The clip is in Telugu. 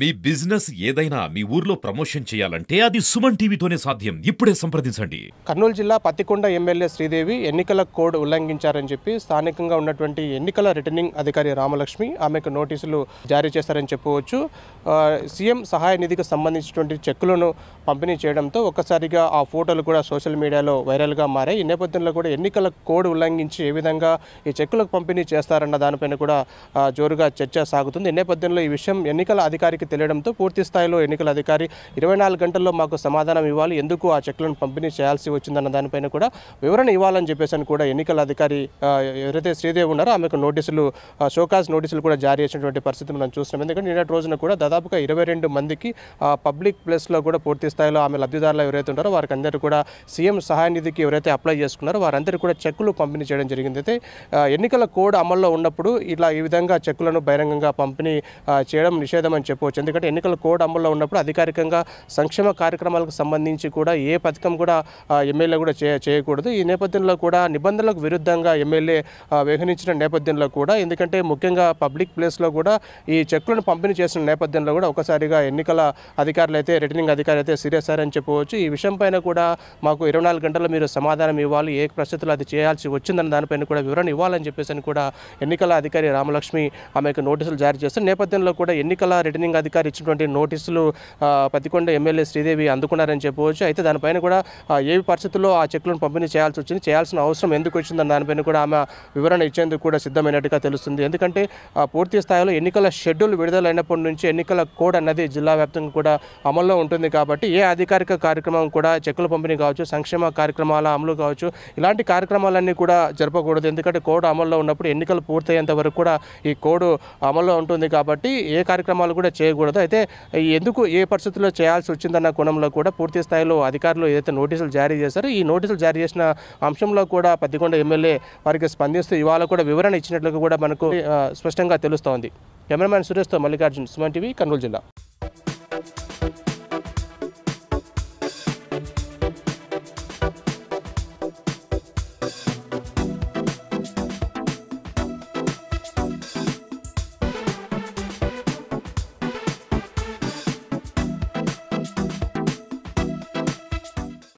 మీ బిజినెస్ ఏదైనా మీ ఊర్లో ప్రమోషన్ చేయాలంటే అది సుమన్ టీవీతోనే సాధ్యం. ఇప్పుడే సంప్రదించండి. కర్నూలు జిల్లా పత్తికొండ ఎమ్మెల్యే శ్రీదేవి ఎన్నికల కోడ్ ఉల్లంఘించారని చెప్పి స్థానికంగా ఉన్నటువంటి ఎన్నికల రిటర్నింగ్ అధికారి రామలక్ష్మి ఆమెకు నోటీసులు జారీ చేశారని చెప్పవచ్చు. సీఎం సహాయ నిధికి సంబంధించినటువంటి చెక్కులను పంపిణీ చేయడంతో ఒక్కసారిగా ఆ ఫోటోలు కూడా సోషల్ మీడియాలో వైరల్గా మారాయి. ఈ నేపథ్యంలో కూడా ఎన్నికల కోడ్ ఉల్లంఘించి ఏ విధంగా ఈ చెక్కులకు పంపిణీ చేస్తారన్న దానిపైన కూడా జోరుగా చర్చ సాగుతుంది. ఈ నేపథ్యంలో ఈ విషయం ఎన్నికల అధికారికి తెలియడంతో పూర్తి స్థాయిలో ఎన్నికల అధికారి 24 గంటల్లో మాకు సమాధానం ఇవ్వాలి, ఎందుకు ఆ చెక్లను పంపిణీ చేయాల్సి వచ్చిందన్న దానిపైన కూడా వివరణ ఇవ్వాలని చెప్పేసి అని కూడా ఎన్నికల అధికారి ఎవరైతే శ్రీదేవి ఉన్నారో ఆమెకు నోటీసులు షోకాజ్ నోటీసులు కూడా జారీ చేసినటువంటి పరిస్థితి మనం చూస్తున్నాం. ఎందుకంటే నిన్నటి రోజున కూడా దాదాపుగా 22 మందికి పబ్లిక్ ప్లేస్లో కూడా పూర్తి స్థాయిలో ఆమె లబ్ధిదారులు ఎవరైతే ఉంటారో వారికి అందరూ కూడా సీఎం సహాయ నిధికి ఎవరైతే అప్లై చేసుకున్నారో వారందరూ కూడా చెక్కులు పంపిణీ చేయడం జరిగింది. అయితే ఎన్నికల కోడ్ అమల్లో ఉన్నప్పుడు ఇలా ఈ విధంగా చెక్కులను బహిరంగంగా పంపిణీ చేయడం నిషేధం అని చెప్పవచ్చు. ఎందుకంటే ఎన్నికల కోడ్ అమల్లో ఉన్నప్పుడు అధికారికంగా సంక్షేమ కార్యక్రమాలకు సంబంధించి కూడా ఏ పథకం కూడా ఎమ్మెల్యే కూడా చేయకూడదు. ఈ నేపథ్యంలో కూడా నిబంధనలకు విరుద్ధంగా ఎమ్మెల్యే వ్యవహరించిన నేపథ్యంలో కూడా, ఎందుకంటే ముఖ్యంగా పబ్లిక్ ప్లేస్లో కూడా ఈ చెక్కులను పంపిణీ చేసిన నేపథ్యంలో కూడా ఒకసారిగా ఎన్నికల అధికారులు అయితే రిటర్నింగ్ అధికారి అయితే సీరియస్ అయ్యారని చెప్పవచ్చు. ఈ విషయం పైన కూడా మాకు 24 గంటల్లో మీరు సమాధానం ఇవ్వాలి, ఏ పరిస్థితుల్లో అది చేయాల్సి వచ్చిందన్న దానిపైన కూడా వివరణ ఇవ్వాలని చెప్పేసి అని కూడా ఎన్నికల అధికారి రామలక్ష్మి ఆమెకు నోటీసులు జారీ చేస్తారు. నేపథ్యంలో కూడా ఎన్నికల రిటర్నింగ్ అధికారి ఇచ్చినటువంటి నోటీసులు పత్తికొండ ఎమ్మెల్యే శ్రీదేవి అందుకున్నారని చెప్పవచ్చు. అయితే దానిపైన కూడా ఏ పరిస్థితుల్లో ఆ చెక్కులను పంపిణీ చేయాల్సి వచ్చింది, చేయాల్సిన అవసరం ఎందుకు వచ్చిందని దానిపైన కూడా ఆమె వివరణ ఇచ్చేందుకు కూడా సిద్ధమైనట్టుగా తెలుస్తుంది. ఎందుకంటే పూర్తి స్థాయిలో ఎన్నికల షెడ్యూల్ విడుదలైనప్పటి నుంచి ఎన్నికల కోడ్ అన్నది జిల్లా వ్యాప్తంగా కూడా అమల్లో ఉంటుంది. కాబట్టి ఏ అధికారిక కార్యక్రమం కూడా చెక్కుల పంపిణీ కావచ్చు, సంక్షేమ కార్యక్రమాల అమలు కావచ్చు, ఇలాంటి కార్యక్రమాలన్నీ కూడా జరపకూడదు. ఎందుకంటే కోడ్ అమల్లో ఉన్నప్పుడు ఎన్నికలు పూర్తయ్యేంత వరకు కూడా ఈ కోడ్ అమల్లో ఉంటుంది. కాబట్టి ఏ కార్యక్రమాలు కూడా చేయకూడదు. అయితే ఎందుకు ఏ పరిస్థితుల్లో చేయాల్సి వచ్చిందన్న కోణంలో కూడా పూర్తి స్థాయిలో అధికారులు ఏదైతే నోటీసులు జారీ చేశారో ఈ నోటీసులు జారీ చేసిన అంశంలో కూడా పత్తికొండ ఎమ్మెల్యే వారికి స్పందిస్తూ ఇవాళ కూడా వివరణ ఇచ్చినట్లుగా కూడా మనకు స్పష్టంగా తెలుస్తోంది. కెమెరామ్యాన్ సురేష్తో మల్లికార్జున్, సుమన్ టీవీ, కర్నూలు జిల్లా.